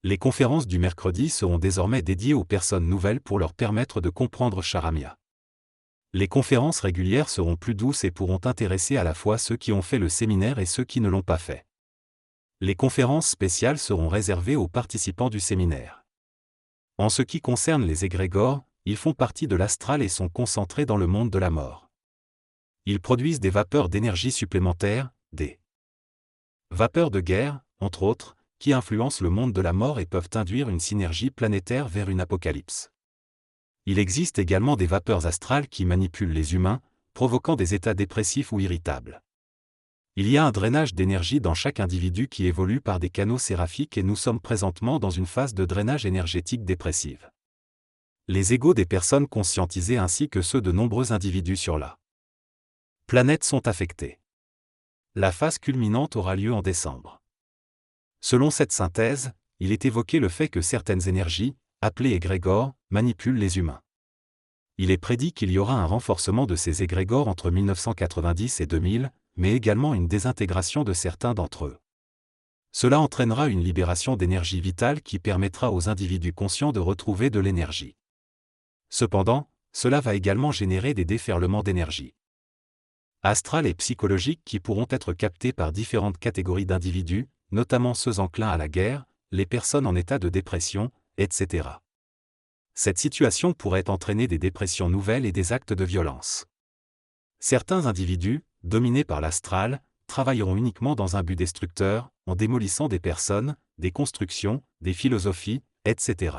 Les conférences du mercredi seront désormais dédiées aux personnes nouvelles pour leur permettre de comprendre Charamia. Les conférences régulières seront plus douces et pourront intéresser à la fois ceux qui ont fait le séminaire et ceux qui ne l'ont pas fait. Les conférences spéciales seront réservées aux participants du séminaire. En ce qui concerne les égrégores, ils font partie de l'astral et sont concentrés dans le monde de la mort. Ils produisent des vapeurs d'énergie supplémentaires, des vapeurs de guerre, entre autres, qui influencent le monde de la mort et peuvent induire une synergie planétaire vers une apocalypse. Il existe également des vapeurs astrales qui manipulent les humains, provoquant des états dépressifs ou irritables. Il y a un drainage d'énergie dans chaque individu qui évolue par des canaux séraphiques et nous sommes présentement dans une phase de drainage énergétique dépressive. Les égos des personnes conscientisées ainsi que ceux de nombreux individus sur la planète sont affectés. La phase culminante aura lieu en décembre. Selon cette synthèse, il est évoqué le fait que certaines énergies, appelées égrégores, manipulent les humains. Il est prédit qu'il y aura un renforcement de ces égrégores entre 1990 et 2000, mais également une désintégration de certains d'entre eux. Cela entraînera une libération d'énergie vitale qui permettra aux individus conscients de retrouver de l'énergie. Cependant, cela va également générer des déferlements d'énergie astrale et psychologique qui pourront être captés par différentes catégories d'individus, notamment ceux enclins à la guerre, les personnes en état de dépression, etc. Cette situation pourrait entraîner des dépressions nouvelles et des actes de violence. Certains individus, dominés par l'astral, travailleront uniquement dans un but destructeur, en démolissant des personnes, des constructions, des philosophies, etc.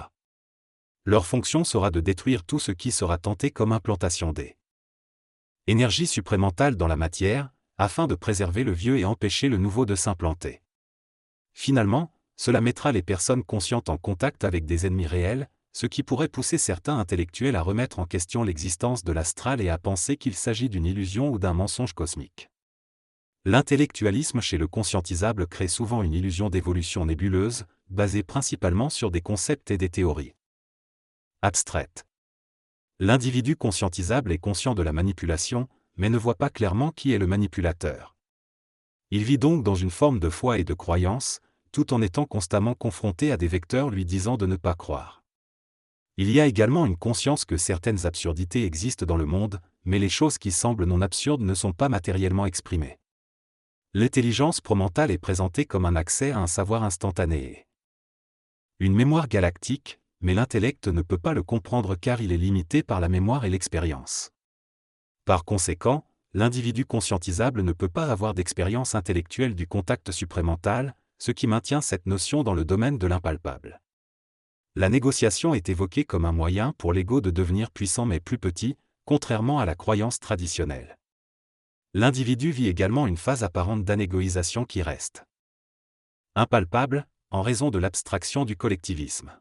Leur fonction sera de détruire tout ce qui sera tenté comme implantation des énergies supramentales dans la matière, afin de préserver le vieux et empêcher le nouveau de s'implanter. Finalement, cela mettra les personnes conscientes en contact avec des ennemis réels, ce qui pourrait pousser certains intellectuels à remettre en question l'existence de l'astral et à penser qu'il s'agit d'une illusion ou d'un mensonge cosmique. L'intellectualisme chez le conscientisable crée souvent une illusion d'évolution nébuleuse, basée principalement sur des concepts et des théories abstraites. L'individu conscientisable est conscient de la manipulation, mais ne voit pas clairement qui est le manipulateur. Il vit donc dans une forme de foi et de croyance, tout en étant constamment confronté à des vecteurs lui disant de ne pas croire. Il y a également une conscience que certaines absurdités existent dans le monde, mais les choses qui semblent non absurdes ne sont pas matériellement exprimées. L'intelligence promentale est présentée comme un accès à un savoir instantané et une mémoire galactique, mais l'intellect ne peut pas le comprendre car il est limité par la mémoire et l'expérience. Par conséquent, l'individu conscientisable ne peut pas avoir d'expérience intellectuelle du contact supramental, ce qui maintient cette notion dans le domaine de l'impalpable. La négociation est évoquée comme un moyen pour l'ego de devenir puissant mais plus petit, contrairement à la croyance traditionnelle. L'individu vit également une phase apparente d'anégoïsation qui reste impalpable, en raison de l'abstraction du collectivisme.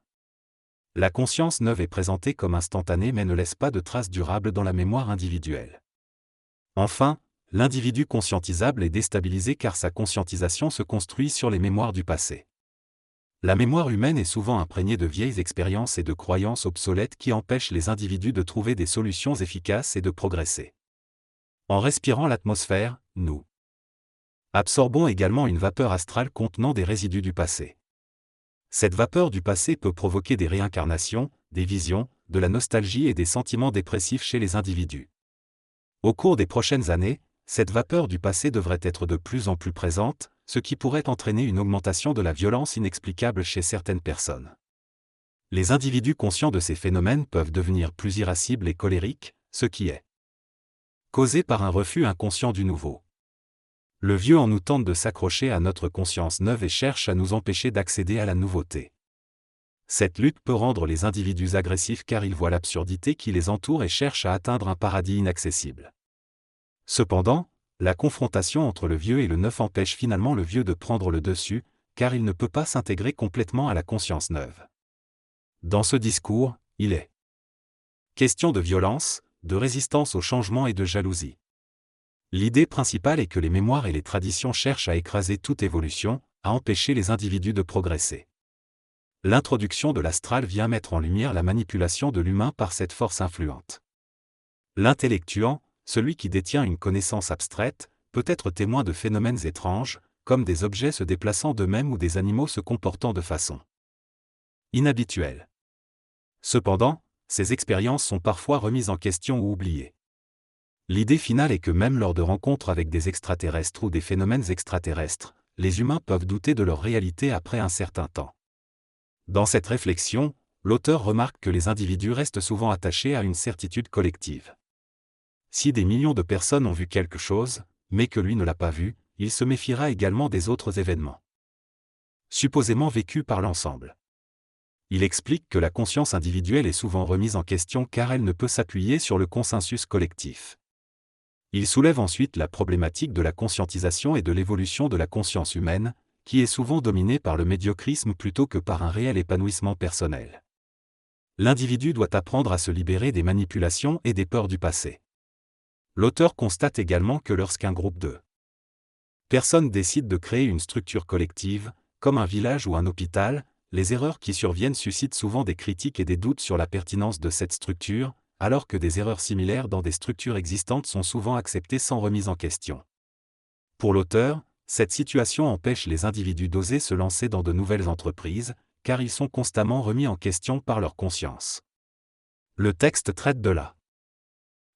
La conscience neuve est présentée comme instantanée mais ne laisse pas de traces durables dans la mémoire individuelle. Enfin, l'individu conscientisable est déstabilisé car sa conscientisation se construit sur les mémoires du passé. La mémoire humaine est souvent imprégnée de vieilles expériences et de croyances obsolètes qui empêchent les individus de trouver des solutions efficaces et de progresser. En respirant l'atmosphère, nous absorbons également une vapeur astrale contenant des résidus du passé. Cette vapeur du passé peut provoquer des réincarnations, des visions, de la nostalgie et des sentiments dépressifs chez les individus. Au cours des prochaines années, cette vapeur du passé devrait être de plus en plus présente, ce qui pourrait entraîner une augmentation de la violence inexplicable chez certaines personnes. Les individus conscients de ces phénomènes peuvent devenir plus irascibles et colériques, ce qui est causé par un refus inconscient du nouveau. Le vieux en nous tente de s'accrocher à notre conscience neuve et cherche à nous empêcher d'accéder à la nouveauté. Cette lutte peut rendre les individus agressifs car ils voient l'absurdité qui les entoure et cherchent à atteindre un paradis inaccessible. Cependant, la confrontation entre le vieux et le neuf empêche finalement le vieux de prendre le dessus, car il ne peut pas s'intégrer complètement à la conscience neuve. Dans ce discours, il est question de violence, de résistance au changement et de jalousie. L'idée principale est que les mémoires et les traditions cherchent à écraser toute évolution, à empêcher les individus de progresser. L'introduction de l'astral vient mettre en lumière la manipulation de l'humain par cette force influente. L'intellectuant, celui qui détient une connaissance abstraite, peut être témoin de phénomènes étranges, comme des objets se déplaçant d'eux-mêmes ou des animaux se comportant de façon inhabituelles. Cependant, ces expériences sont parfois remises en question ou oubliées. L'idée finale est que même lors de rencontres avec des extraterrestres ou des phénomènes extraterrestres, les humains peuvent douter de leur réalité après un certain temps. Dans cette réflexion, l'auteur remarque que les individus restent souvent attachés à une certitude collective. Si des millions de personnes ont vu quelque chose, mais que lui ne l'a pas vu, il se méfiera également des autres événements supposément vécus par l'ensemble. Il explique que la conscience individuelle est souvent remise en question car elle ne peut s'appuyer sur le consensus collectif. Il soulève ensuite la problématique de la conscientisation et de l'évolution de la conscience humaine, qui est souvent dominée par le médiocrisme plutôt que par un réel épanouissement personnel. L'individu doit apprendre à se libérer des manipulations et des peurs du passé. L'auteur constate également que lorsqu'un groupe de personnes décide de créer une structure collective, comme un village ou un hôpital, les erreurs qui surviennent suscitent souvent des critiques et des doutes sur la pertinence de cette structure, alors que des erreurs similaires dans des structures existantes sont souvent acceptées sans remise en question. Pour l'auteur, cette situation empêche les individus d'oser se lancer dans de nouvelles entreprises, car ils sont constamment remis en question par leur conscience. Le texte traite de la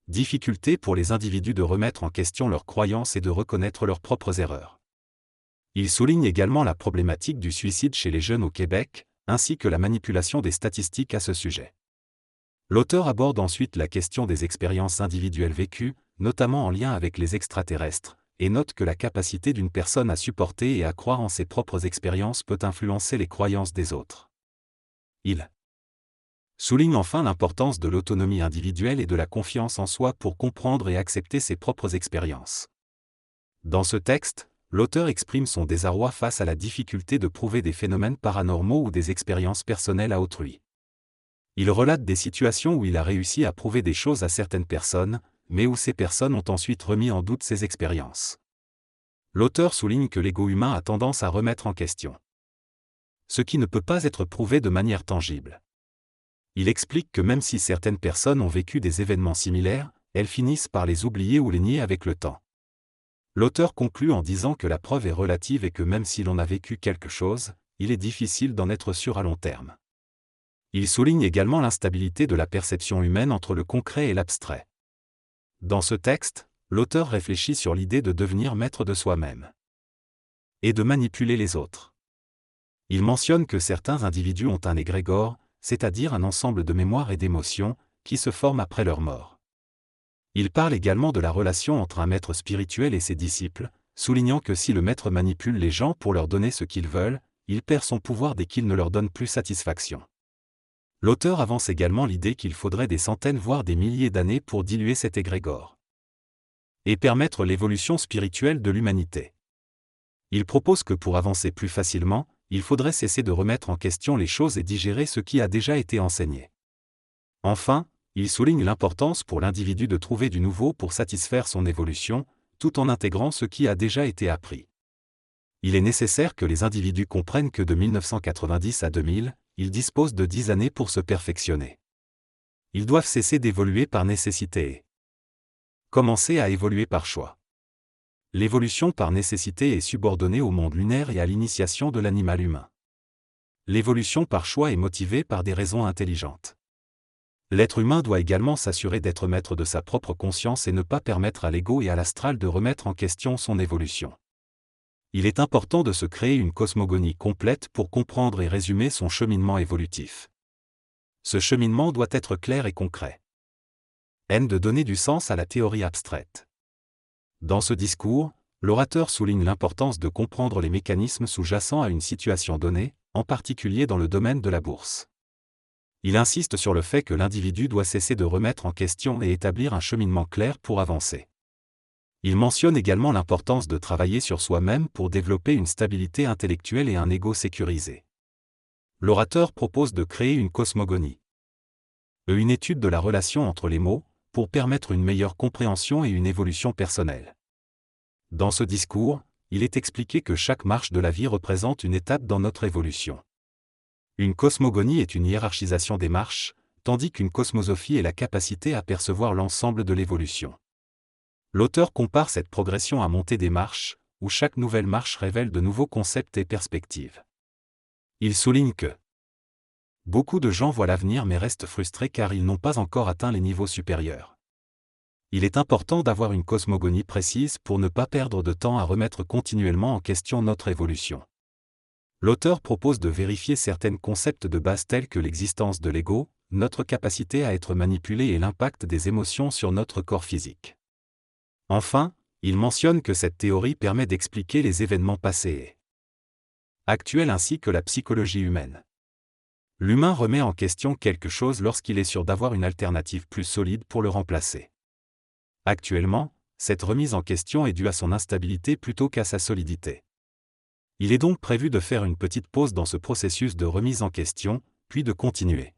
difficulté pour les individus de remettre en question leurs croyances et de reconnaître leurs propres erreurs. Il souligne également la problématique du suicide chez les jeunes au Québec, ainsi que la manipulation des statistiques à ce sujet. L'auteur aborde ensuite la question des expériences individuelles vécues, notamment en lien avec les extraterrestres, et note que la capacité d'une personne à supporter et à croire en ses propres expériences peut influencer les croyances des autres. Il souligne enfin l'importance de l'autonomie individuelle et de la confiance en soi pour comprendre et accepter ses propres expériences. Dans ce texte, l'auteur exprime son désarroi face à la difficulté de prouver des phénomènes paranormaux ou des expériences personnelles à autrui. Il relate des situations où il a réussi à prouver des choses à certaines personnes, mais où ces personnes ont ensuite remis en doute ces expériences. L'auteur souligne que l'ego humain a tendance à remettre en question ce qui ne peut pas être prouvé de manière tangible. Il explique que même si certaines personnes ont vécu des événements similaires, elles finissent par les oublier ou les nier avec le temps. L'auteur conclut en disant que la preuve est relative et que même si l'on a vécu quelque chose, il est difficile d'en être sûr à long terme. Il souligne également l'instabilité de la perception humaine entre le concret et l'abstrait. Dans ce texte, l'auteur réfléchit sur l'idée de devenir maître de soi-même et de manipuler les autres. Il mentionne que certains individus ont un égrégore, c'est-à-dire un ensemble de mémoires et d'émotions, qui se forment après leur mort. Il parle également de la relation entre un maître spirituel et ses disciples, soulignant que si le maître manipule les gens pour leur donner ce qu'ils veulent, il perd son pouvoir dès qu'il ne leur donne plus satisfaction. L'auteur avance également l'idée qu'il faudrait des centaines voire des milliers d'années pour diluer cet égrégore et permettre l'évolution spirituelle de l'humanité. Il propose que pour avancer plus facilement, il faudrait cesser de remettre en question les choses et digérer ce qui a déjà été enseigné. Enfin, il souligne l'importance pour l'individu de trouver du nouveau pour satisfaire son évolution, tout en intégrant ce qui a déjà été appris. Il est nécessaire que les individus comprennent que de 1990 à 2000, ils disposent de 10 années pour se perfectionner. Ils doivent cesser d'évoluer par nécessité et commencer à évoluer par choix. L'évolution par nécessité est subordonnée au monde lunaire et à l'initiation de l'animal humain. L'évolution par choix est motivée par des raisons intelligentes. L'être humain doit également s'assurer d'être maître de sa propre conscience et ne pas permettre à l'ego et à l'astral de remettre en question son évolution. Il est important de se créer une cosmogonie complète pour comprendre et résumer son cheminement évolutif. Ce cheminement doit être clair et concret. De donner du sens à la théorie abstraite. Dans ce discours, l'orateur souligne l'importance de comprendre les mécanismes sous-jacents à une situation donnée, en particulier dans le domaine de la bourse. Il insiste sur le fait que l'individu doit cesser de remettre en question et établir un cheminement clair pour avancer. Il mentionne également l'importance de travailler sur soi-même pour développer une stabilité intellectuelle et un ego sécurisé. L'orateur propose de créer une cosmogonie. Une étude de la relation entre les mots, pour permettre une meilleure compréhension et une évolution personnelle. Dans ce discours, il est expliqué que chaque marche de la vie représente une étape dans notre évolution. Une cosmogonie est une hiérarchisation des marches, tandis qu'une cosmosophie est la capacité à percevoir l'ensemble de l'évolution. L'auteur compare cette progression à monter des marches, où chaque nouvelle marche révèle de nouveaux concepts et perspectives. Il souligne que Beaucoup de gens voient l'avenir mais restent frustrés car ils n'ont pas encore atteint les niveaux supérieurs. Il est important d'avoir une cosmogonie précise pour ne pas perdre de temps à remettre continuellement en question notre évolution. L'auteur propose de vérifier certains concepts de base tels que l'existence de l'ego, notre capacité à être manipulé et l'impact des émotions sur notre corps physique. Enfin, il mentionne que cette théorie permet d'expliquer les événements passés et actuels ainsi que la psychologie humaine. L'humain remet en question quelque chose lorsqu'il est sûr d'avoir une alternative plus solide pour le remplacer. Actuellement, cette remise en question est due à son instabilité plutôt qu'à sa solidité. Il est donc prévu de faire une petite pause dans ce processus de remise en question, puis de continuer.